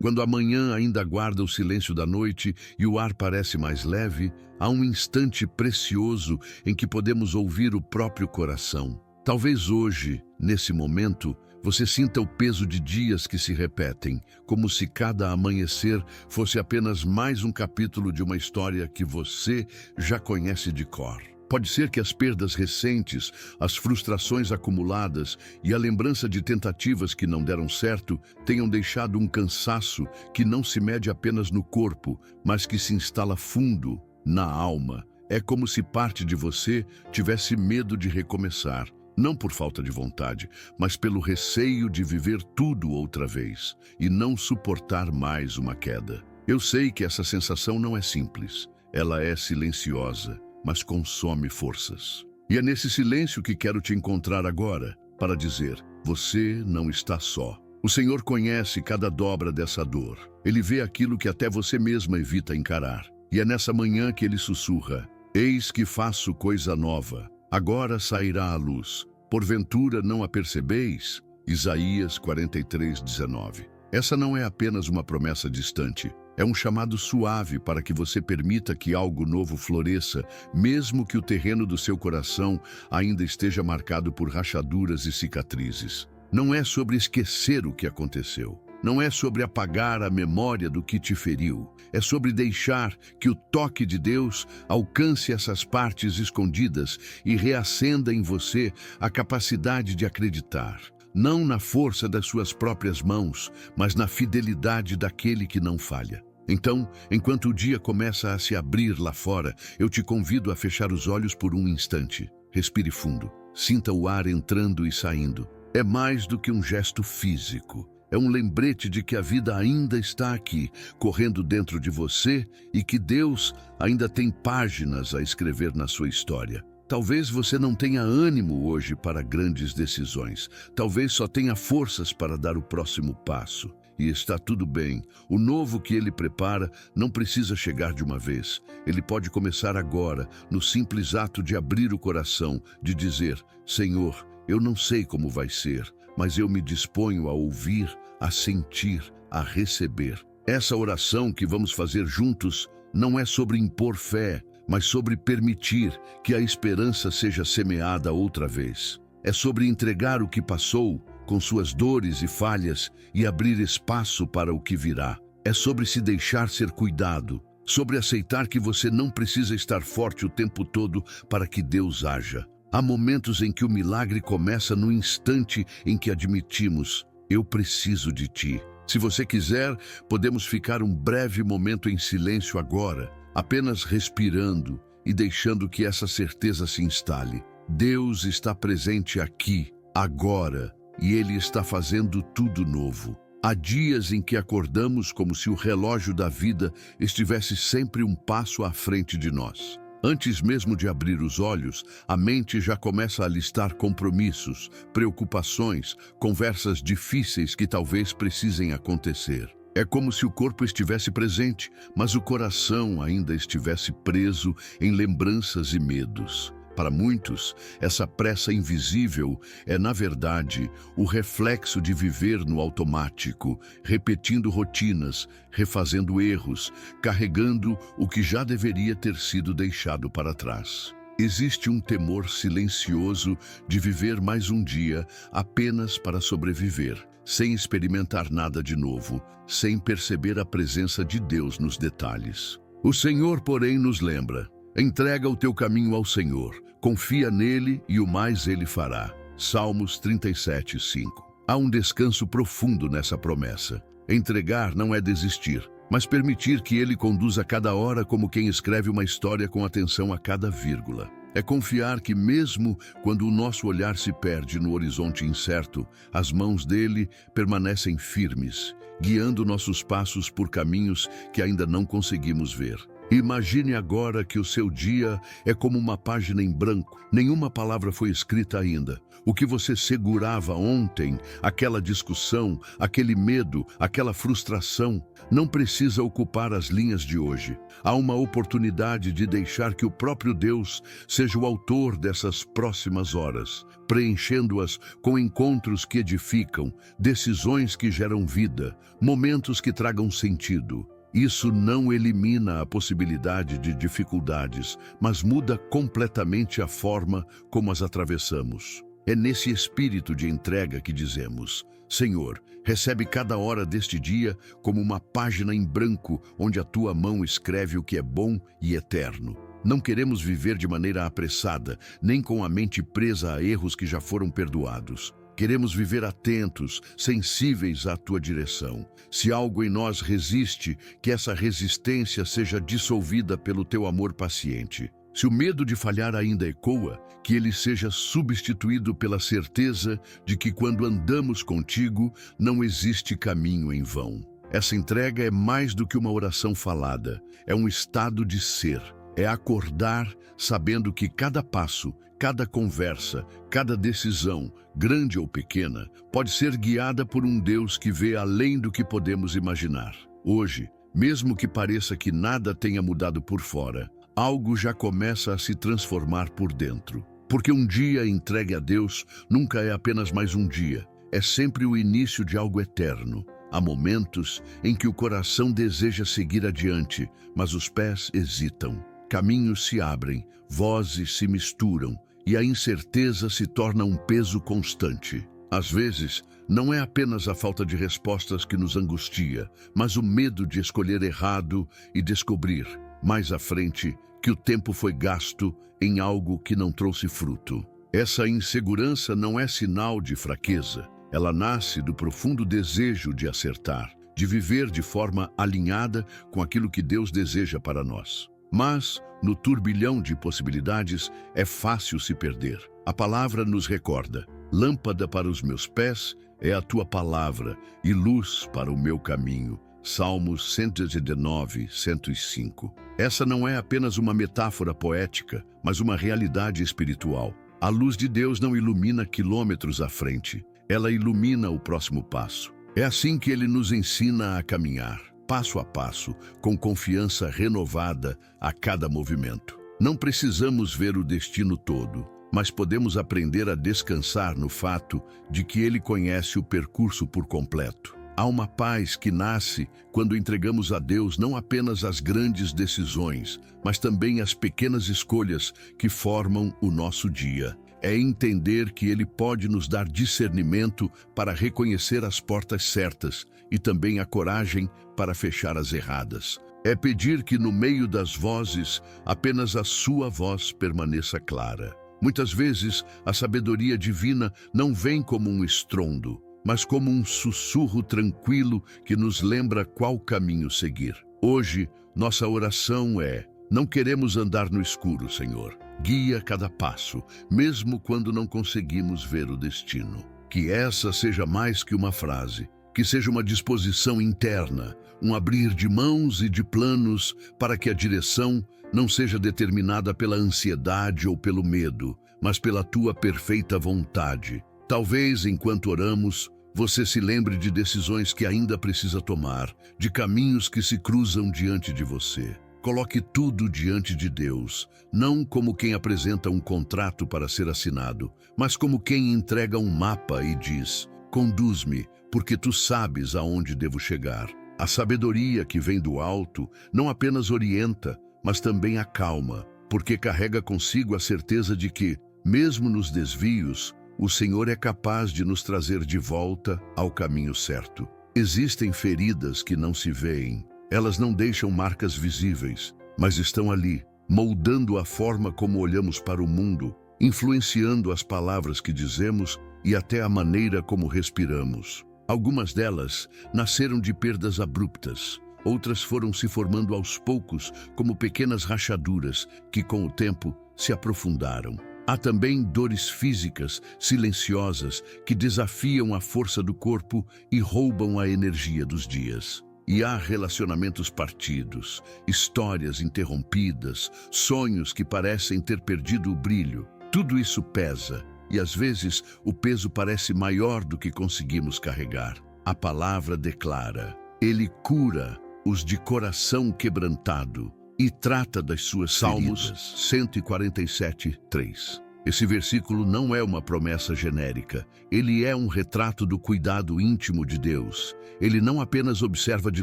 Quando a manhã ainda guarda o silêncio da noite e o ar parece mais leve, há um instante precioso em que podemos ouvir o próprio coração. Talvez hoje, nesse momento, você sinta o peso de dias que se repetem, como se cada amanhecer fosse apenas mais um capítulo de uma história que você já conhece de cor. Pode ser que as perdas recentes, as frustrações acumuladas e a lembrança de tentativas que não deram certo tenham deixado um cansaço que não se mede apenas no corpo, mas que se instala fundo na alma. É como se parte de você tivesse medo de recomeçar, não por falta de vontade, mas pelo receio de viver tudo outra vez e não suportar mais uma queda. Eu sei que essa sensação não é simples, ela é silenciosa, mas consome forças. E é nesse silêncio que quero te encontrar agora, para dizer, você não está só. O Senhor conhece cada dobra dessa dor. Ele vê aquilo que até você mesma evita encarar. E é nessa manhã que ele sussurra, eis que faço coisa nova, agora sairá à luz. Porventura não a percebeis? Isaías 43:19. Essa não é apenas uma promessa distante. É um chamado suave para que você permita que algo novo floresça, mesmo que o terreno do seu coração ainda esteja marcado por rachaduras e cicatrizes. Não é sobre esquecer o que aconteceu. Não é sobre apagar a memória do que te feriu. É sobre deixar que o toque de Deus alcance essas partes escondidas e reacenda em você a capacidade de acreditar. Não na força das suas próprias mãos, mas na fidelidade daquele que não falha. Então, enquanto o dia começa a se abrir lá fora, eu te convido a fechar os olhos por um instante. Respire fundo, sinta o ar entrando e saindo. É mais do que um gesto físico. É um lembrete de que a vida ainda está aqui, correndo dentro de você e que Deus ainda tem páginas a escrever na sua história. Talvez você não tenha ânimo hoje para grandes decisões. Talvez só tenha forças para dar o próximo passo. E está tudo bem. O novo que Ele prepara não precisa chegar de uma vez. Ele pode começar agora, no simples ato de abrir o coração, de dizer, Senhor, eu não sei como vai ser, mas eu me disponho a ouvir, a sentir, a receber. Essa oração que vamos fazer juntos não é sobre impor fé, mas sobre permitir que a esperança seja semeada outra vez. É sobre entregar o que passou, com suas dores e falhas, e abrir espaço para o que virá. É sobre se deixar ser cuidado, sobre aceitar que você não precisa estar forte o tempo todo para que Deus haja. Há momentos em que o milagre começa no instante em que admitimos, eu preciso de ti. Se você quiser, podemos ficar um breve momento em silêncio agora, apenas respirando e deixando que essa certeza se instale. Deus está presente aqui, agora, e Ele está fazendo tudo novo. Há dias em que acordamos como se o relógio da vida estivesse sempre um passo à frente de nós. Antes mesmo de abrir os olhos, a mente já começa a listar compromissos, preocupações, conversas difíceis que talvez precisem acontecer. É como se o corpo estivesse presente, mas o coração ainda estivesse preso em lembranças e medos. Para muitos, essa pressa invisível é, na verdade, o reflexo de viver no automático, repetindo rotinas, refazendo erros, carregando o que já deveria ter sido deixado para trás. Existe um temor silencioso de viver mais um dia apenas para sobreviver, sem experimentar nada de novo, sem perceber a presença de Deus nos detalhes. O Senhor, porém, nos lembra: entrega o teu caminho ao Senhor, confia nele e o mais ele fará. Salmos 37:5. Há um descanso profundo nessa promessa. Entregar não é desistir, mas permitir que ele conduza cada hora como quem escreve uma história com atenção a cada vírgula. É confiar que mesmo quando o nosso olhar se perde no horizonte incerto, as mãos dele permanecem firmes, guiando nossos passos por caminhos que ainda não conseguimos ver. Imagine agora que o seu dia é como uma página em branco. Nenhuma palavra foi escrita ainda. O que você segurava ontem, aquela discussão, aquele medo, aquela frustração, não precisa ocupar as linhas de hoje. Há uma oportunidade de deixar que o próprio Deus seja o autor dessas próximas horas, preenchendo-as com encontros que edificam, decisões que geram vida, momentos que tragam sentido. Isso não elimina a possibilidade de dificuldades, mas muda completamente a forma como as atravessamos. É nesse espírito de entrega que dizemos: Senhor, recebe cada hora deste dia como uma página em branco onde a tua mão escreve o que é bom e eterno. Não queremos viver de maneira apressada, nem com a mente presa a erros que já foram perdoados. Queremos viver atentos, sensíveis à tua direção. Se algo em nós resiste, que essa resistência seja dissolvida pelo teu amor paciente. Se o medo de falhar ainda ecoa, que ele seja substituído pela certeza de que quando andamos contigo, não existe caminho em vão. Essa entrega é mais do que uma oração falada, é um estado de ser. É acordar sabendo que cada passo, cada conversa, cada decisão, grande ou pequena, pode ser guiada por um Deus que vê além do que podemos imaginar. Hoje, mesmo que pareça que nada tenha mudado por fora, algo já começa a se transformar por dentro. Porque um dia entregue a Deus nunca é apenas mais um dia, é sempre o início de algo eterno. Há momentos em que o coração deseja seguir adiante, mas os pés hesitam. Caminhos se abrem, vozes se misturam e a incerteza se torna um peso constante. Às vezes, não é apenas a falta de respostas que nos angustia, mas o medo de escolher errado e descobrir, mais à frente, que o tempo foi gasto em algo que não trouxe fruto. Essa insegurança não é sinal de fraqueza. Ela nasce do profundo desejo de acertar, de viver de forma alinhada com aquilo que Deus deseja para nós. Mas, no turbilhão de possibilidades, é fácil se perder. A palavra nos recorda: lâmpada para os meus pés é a tua palavra e luz para o meu caminho. Salmos 119, 105. Essa não é apenas uma metáfora poética, mas uma realidade espiritual. A luz de Deus não ilumina quilômetros à frente, ela ilumina o próximo passo. É assim que ele nos ensina a caminhar, passo a passo, com confiança renovada a cada movimento. Não precisamos ver o destino todo, mas podemos aprender a descansar no fato de que ele conhece o percurso por completo. Há uma paz que nasce quando entregamos a Deus não apenas as grandes decisões, mas também as pequenas escolhas que formam o nosso dia. É entender que Ele pode nos dar discernimento para reconhecer as portas certas e também a coragem para fechar as erradas. É pedir que no meio das vozes, apenas a sua voz permaneça clara. Muitas vezes, a sabedoria divina não vem como um estrondo, mas como um sussurro tranquilo que nos lembra qual caminho seguir. Hoje, nossa oração é: não queremos andar no escuro, Senhor. Guia cada passo, mesmo quando não conseguimos ver o destino. Que essa seja mais que uma frase, que seja uma disposição interna, um abrir de mãos e de planos para que a direção não seja determinada pela ansiedade ou pelo medo, mas pela tua perfeita vontade. Talvez, enquanto oramos, você se lembre de decisões que ainda precisa tomar, de caminhos que se cruzam diante de você. Coloque tudo diante de Deus, não como quem apresenta um contrato para ser assinado, mas como quem entrega um mapa e diz: conduz-me, porque tu sabes aonde devo chegar. A sabedoria que vem do alto não apenas orienta, mas também acalma, porque carrega consigo a certeza de que, mesmo nos desvios, o Senhor é capaz de nos trazer de volta ao caminho certo. Existem feridas que não se veem. Elas não deixam marcas visíveis, mas estão ali, moldando a forma como olhamos para o mundo, influenciando as palavras que dizemos e até a maneira como respiramos. Algumas delas nasceram de perdas abruptas, outras foram se formando aos poucos como pequenas rachaduras que, com o tempo, se aprofundaram. Há também dores físicas, silenciosas, que desafiam a força do corpo e roubam a energia dos dias. E há relacionamentos partidos, histórias interrompidas, sonhos que parecem ter perdido o brilho. Tudo isso pesa, e às vezes o peso parece maior do que conseguimos carregar. A palavra declara: Ele cura os de coração quebrantado e trata das suas feridas. Salmos 147, 3. Esse versículo não é uma promessa genérica. Ele é um retrato do cuidado íntimo de Deus. Ele não apenas observa de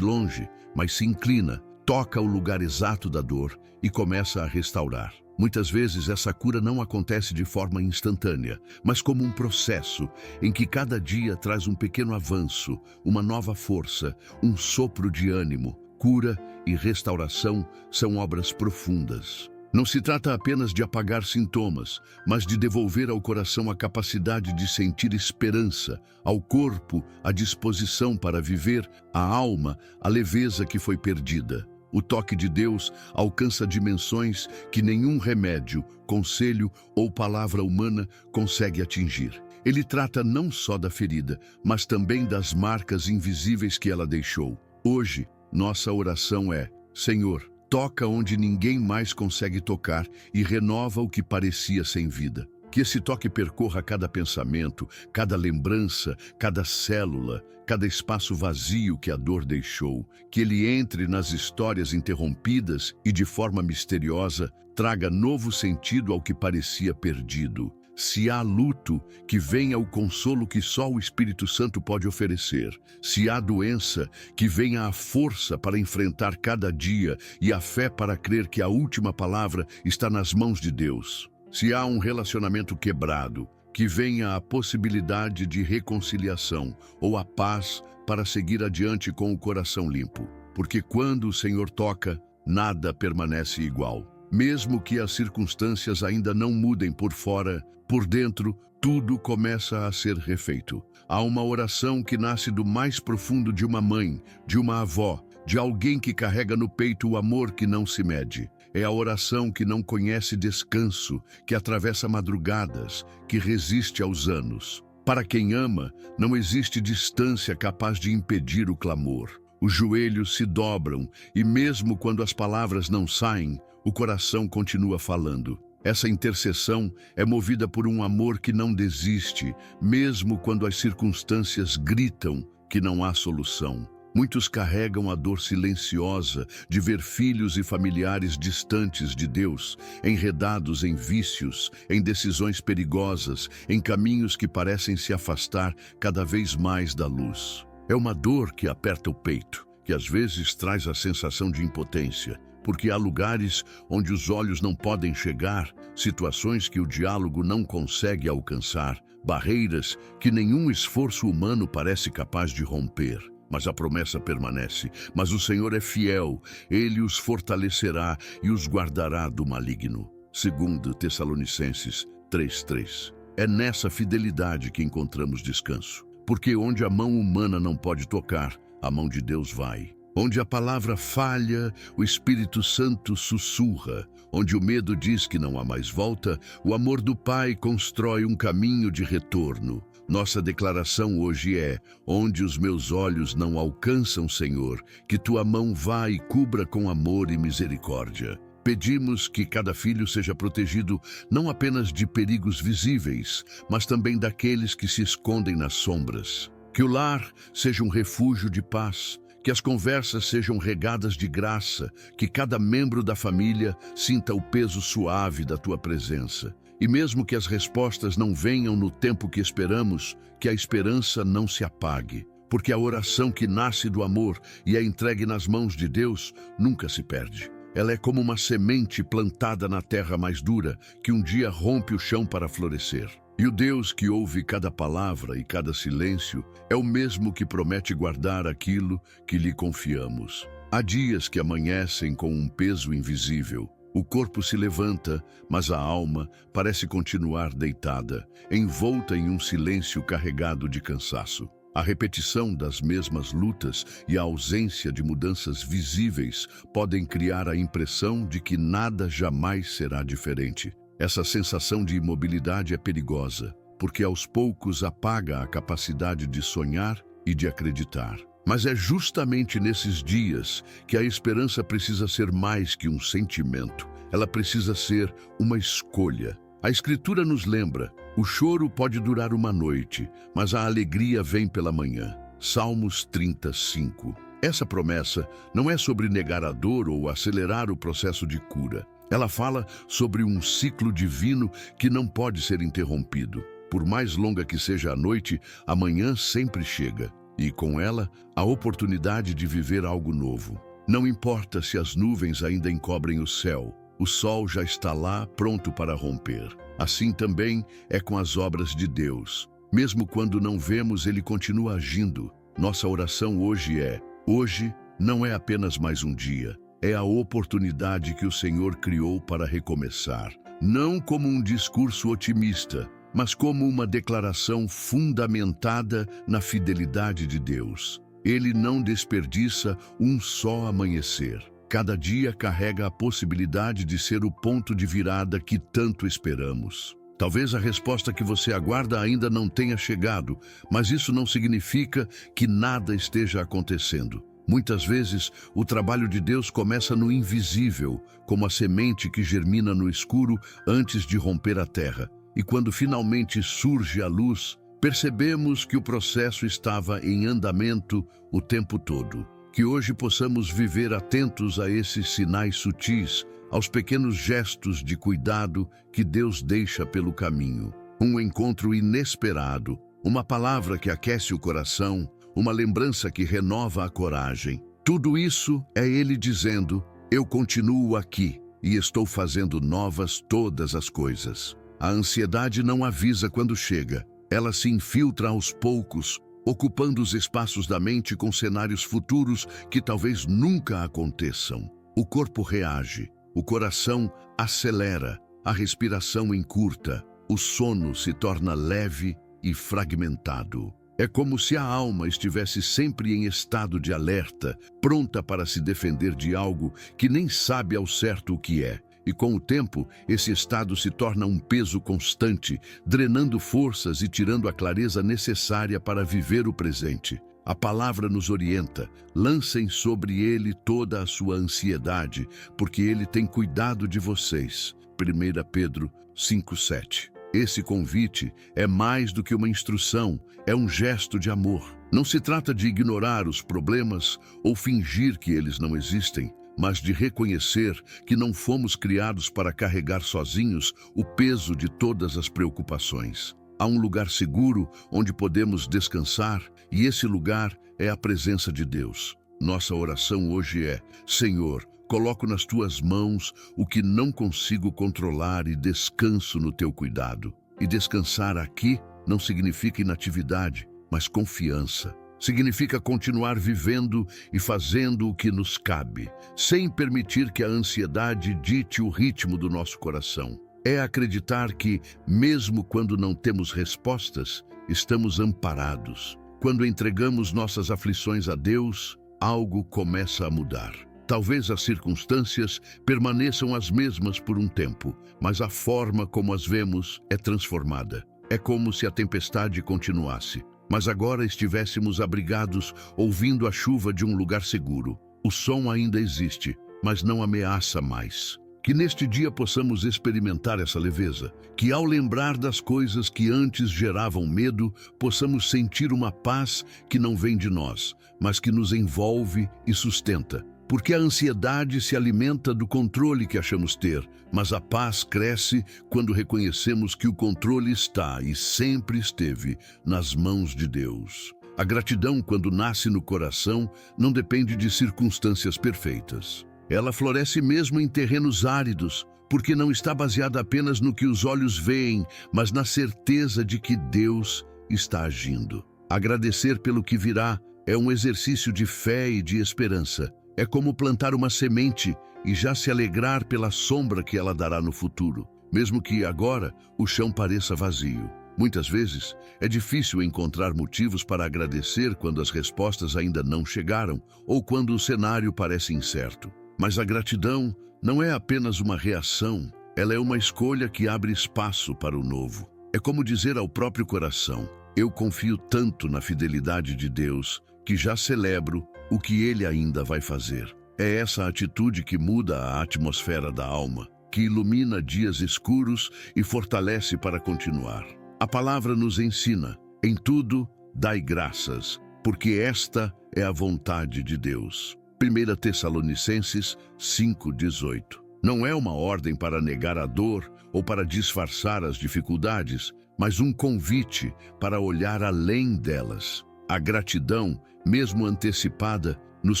longe, mas se inclina, toca o lugar exato da dor e começa a restaurar. Muitas vezes essa cura não acontece de forma instantânea, mas como um processo em que cada dia traz um pequeno avanço, uma nova força, um sopro de ânimo. Cura e restauração são obras profundas. Não se trata apenas de apagar sintomas, mas de devolver ao coração a capacidade de sentir esperança, ao corpo a disposição para viver, à alma a leveza que foi perdida. O toque de Deus alcança dimensões que nenhum remédio, conselho ou palavra humana consegue atingir. Ele trata não só da ferida, mas também das marcas invisíveis que ela deixou. Hoje, nossa oração é: Senhor, toca onde ninguém mais consegue tocar e renova o que parecia sem vida. Que esse toque percorra cada pensamento, cada lembrança, cada célula, cada espaço vazio que a dor deixou. Que ele entre nas histórias interrompidas e, de forma misteriosa, traga novo sentido ao que parecia perdido. Se há luto, que venha o consolo que só o Espírito Santo pode oferecer. Se há doença, que venha a força para enfrentar cada dia e a fé para crer que a última palavra está nas mãos de Deus. Se há um relacionamento quebrado, que venha a possibilidade de reconciliação ou a paz para seguir adiante com o coração limpo. Porque quando o Senhor toca, nada permanece igual. Mesmo que as circunstâncias ainda não mudem por fora, por dentro, tudo começa a ser refeito. Há uma oração que nasce do mais profundo de uma mãe, de uma avó, de alguém que carrega no peito o amor que não se mede. É a oração que não conhece descanso, que atravessa madrugadas, que resiste aos anos. Para quem ama, não existe distância capaz de impedir o clamor. Os joelhos se dobram e mesmo quando as palavras não saem, o coração continua falando. Essa intercessão é movida por um amor que não desiste, mesmo quando as circunstâncias gritam que não há solução. Muitos carregam a dor silenciosa de ver filhos e familiares distantes de Deus, enredados em vícios, em decisões perigosas, em caminhos que parecem se afastar cada vez mais da luz. É uma dor que aperta o peito, que às vezes traz a sensação de impotência, porque há lugares onde os olhos não podem chegar, situações que o diálogo não consegue alcançar, barreiras que nenhum esforço humano parece capaz de romper. Mas a promessa permanece. Mas o Senhor é fiel, Ele os fortalecerá e os guardará do maligno. 2 Tessalonicenses 3:3. É nessa fidelidade que encontramos descanso. Porque onde a mão humana não pode tocar, a mão de Deus vai. Onde a palavra falha, o Espírito Santo sussurra. Onde o medo diz que não há mais volta, o amor do Pai constrói um caminho de retorno. Nossa declaração hoje é: onde os meus olhos não alcançam, Senhor, que tua mão vá e cubra com amor e misericórdia. Pedimos que cada filho seja protegido não apenas de perigos visíveis, mas também daqueles que se escondem nas sombras. Que o lar seja um refúgio de paz, que as conversas sejam regadas de graça, que cada membro da família sinta o peso suave da tua presença. E mesmo que as respostas não venham no tempo que esperamos, que a esperança não se apague, porque a oração que nasce do amor e é entregue nas mãos de Deus nunca se perde. Ela é como uma semente plantada na terra mais dura, que um dia rompe o chão para florescer. E o Deus que ouve cada palavra e cada silêncio é o mesmo que promete guardar aquilo que lhe confiamos. Há dias que amanhecem com um peso invisível. O corpo se levanta, mas a alma parece continuar deitada, envolta em um silêncio carregado de cansaço. A repetição das mesmas lutas e a ausência de mudanças visíveis podem criar a impressão de que nada jamais será diferente. Essa sensação de imobilidade é perigosa, porque aos poucos apaga a capacidade de sonhar e de acreditar. Mas é justamente nesses dias que a esperança precisa ser mais que um sentimento. Ela precisa ser uma escolha. A Escritura nos lembra: o choro pode durar uma noite, mas a alegria vem pela manhã. Salmos 35. Essa promessa não é sobre negar a dor ou acelerar o processo de cura. Ela fala sobre um ciclo divino que não pode ser interrompido. Por mais longa que seja a noite, a manhã sempre chega. E com ela, a oportunidade de viver algo novo. Não importa se as nuvens ainda encobrem o céu, o sol já está lá, pronto para romper. Assim também é com as obras de Deus. Mesmo quando não vemos, Ele continua agindo. Nossa oração hoje não é apenas mais um dia. É a oportunidade que o Senhor criou para recomeçar. Não como um discurso otimista, mas como uma declaração fundamentada na fidelidade de Deus. Ele não desperdiça um só amanhecer. Cada dia carrega a possibilidade de ser o ponto de virada que tanto esperamos. Talvez a resposta que você aguarda ainda não tenha chegado, mas isso não significa que nada esteja acontecendo. Muitas vezes, o trabalho de Deus começa no invisível, como a semente que germina no escuro antes de romper a terra. E quando finalmente surge a luz, percebemos que o processo estava em andamento o tempo todo. Que hoje possamos viver atentos a esses sinais sutis, aos pequenos gestos de cuidado que Deus deixa pelo caminho. Um encontro inesperado, uma palavra que aquece o coração, uma lembrança que renova a coragem. Tudo isso é Ele dizendo: eu continuo aqui e estou fazendo novas todas as coisas. A ansiedade não avisa quando chega. Ela se infiltra aos poucos, ocupando os espaços da mente com cenários futuros que talvez nunca aconteçam. O corpo reage, o coração acelera, a respiração encurta, o sono se torna leve e fragmentado. É como se a alma estivesse sempre em estado de alerta, pronta para se defender de algo que nem sabe ao certo o que é. E com o tempo, esse estado se torna um peso constante, drenando forças e tirando a clareza necessária para viver o presente. A palavra nos orienta: lancem sobre ele toda a sua ansiedade, porque ele tem cuidado de vocês. 1 Pedro 5:7. Esse convite é mais do que uma instrução, é um gesto de amor. Não se trata de ignorar os problemas ou fingir que eles não existem, mas de reconhecer que não fomos criados para carregar sozinhos o peso de todas as preocupações. Há um lugar seguro onde podemos descansar, e esse lugar é a presença de Deus. Nossa oração hoje é: Senhor, coloco nas tuas mãos o que não consigo controlar e descanso no teu cuidado. E descansar aqui não significa inatividade, mas confiança. Significa continuar vivendo e fazendo o que nos cabe, sem permitir que a ansiedade dite o ritmo do nosso coração. É acreditar que, mesmo quando não temos respostas, estamos amparados. Quando entregamos nossas aflições a Deus, algo começa a mudar. Talvez as circunstâncias permaneçam as mesmas por um tempo, mas a forma como as vemos é transformada. É como se a tempestade continuasse, mas agora estivéssemos abrigados, ouvindo a chuva de um lugar seguro. O som ainda existe, mas não ameaça mais. Que neste dia possamos experimentar essa leveza, que ao lembrar das coisas que antes geravam medo, possamos sentir uma paz que não vem de nós, mas que nos envolve e sustenta. Porque a ansiedade se alimenta do controle que achamos ter, mas a paz cresce quando reconhecemos que o controle está e sempre esteve nas mãos de Deus. A gratidão, quando nasce no coração, não depende de circunstâncias perfeitas. Ela floresce mesmo em terrenos áridos, porque não está baseada apenas no que os olhos veem, mas na certeza de que Deus está agindo. Agradecer pelo que virá é um exercício de fé e de esperança. É como plantar uma semente e já se alegrar pela sombra que ela dará no futuro, mesmo que agora o chão pareça vazio. Muitas vezes, é difícil encontrar motivos para agradecer quando as respostas ainda não chegaram ou quando o cenário parece incerto. Mas a gratidão não é apenas uma reação, ela é uma escolha que abre espaço para o novo. É como dizer ao próprio coração: eu confio tanto na fidelidade de Deus, que já celebro o que Ele ainda vai fazer. É essa atitude que muda a atmosfera da alma, que ilumina dias escuros e fortalece para continuar. A palavra nos ensina: em tudo, dai graças, porque esta é a vontade de Deus. 1 Tessalonicenses 5:18. Não é uma ordem para negar a dor ou para disfarçar as dificuldades, mas um convite para olhar além delas. A gratidão, mesmo antecipada, nos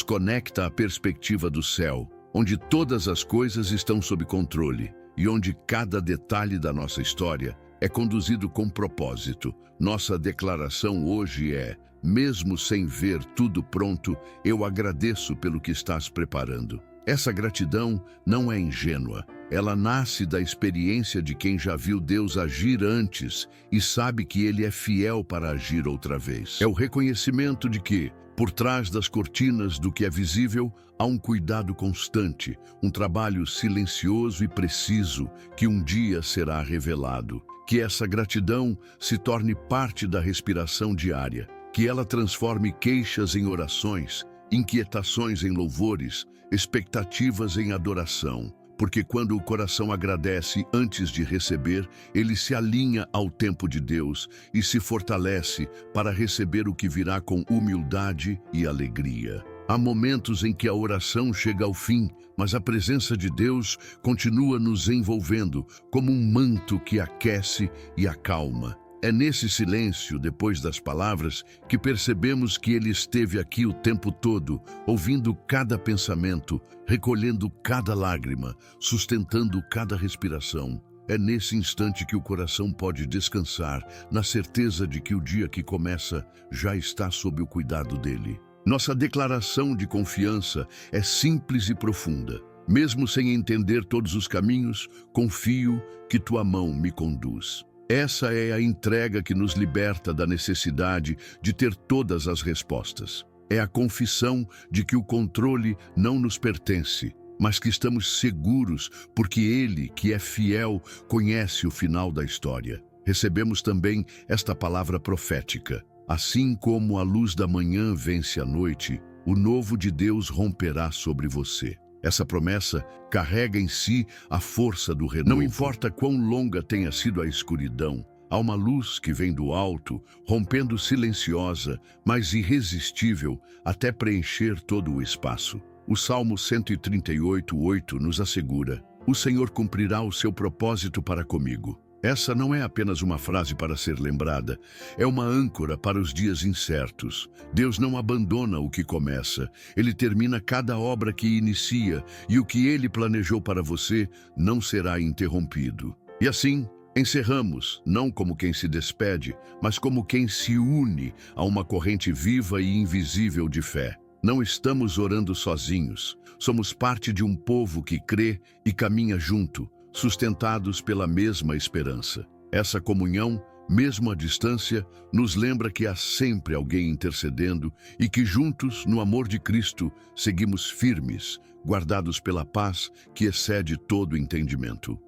conecta à perspectiva do céu, onde todas as coisas estão sob controle e onde cada detalhe da nossa história é conduzido com propósito. Nossa declaração hoje é: mesmo sem ver tudo pronto, eu agradeço pelo que estás preparando. Essa gratidão não é ingênua. Ela nasce da experiência de quem já viu Deus agir antes e sabe que Ele é fiel para agir outra vez. É o reconhecimento de que, por trás das cortinas do que é visível, há um cuidado constante, um trabalho silencioso e preciso que um dia será revelado. Que essa gratidão se torne parte da respiração diária, que ela transforme queixas em orações, inquietações em louvores, expectativas em adoração. Porque quando o coração agradece antes de receber, ele se alinha ao tempo de Deus e se fortalece para receber o que virá com humildade e alegria. Há momentos em que a oração chega ao fim, mas a presença de Deus continua nos envolvendo como um manto que aquece e acalma. É nesse silêncio, depois das palavras, que percebemos que Ele esteve aqui o tempo todo, ouvindo cada pensamento, recolhendo cada lágrima, sustentando cada respiração. É nesse instante que o coração pode descansar, na certeza de que o dia que começa já está sob o cuidado dEle. Nossa declaração de confiança é simples e profunda. Mesmo sem entender todos os caminhos, confio que Tua mão me conduz. Essa é a entrega que nos liberta da necessidade de ter todas as respostas. É a confissão de que o controle não nos pertence, mas que estamos seguros porque Ele, que é fiel, conhece o final da história. Recebemos também esta palavra profética: assim como a luz da manhã vence a noite, o novo de Deus romperá sobre você. Essa promessa carrega em si a força do renovo. Não importa quão longa tenha sido a escuridão, há uma luz que vem do alto, rompendo silenciosa, mas irresistível, até preencher todo o espaço. O Salmo 138:8 nos assegura: o Senhor cumprirá o seu propósito para comigo. Essa não é apenas uma frase para ser lembrada, é uma âncora para os dias incertos. Deus não abandona o que começa, Ele termina cada obra que inicia, e o que Ele planejou para você não será interrompido. E assim, encerramos, não como quem se despede, mas como quem se une a uma corrente viva e invisível de fé. Não estamos orando sozinhos, somos parte de um povo que crê e caminha junto, sustentados pela mesma esperança. Essa comunhão, mesmo à distância, nos lembra que há sempre alguém intercedendo e que juntos, no amor de Cristo, seguimos firmes, guardados pela paz que excede todo entendimento.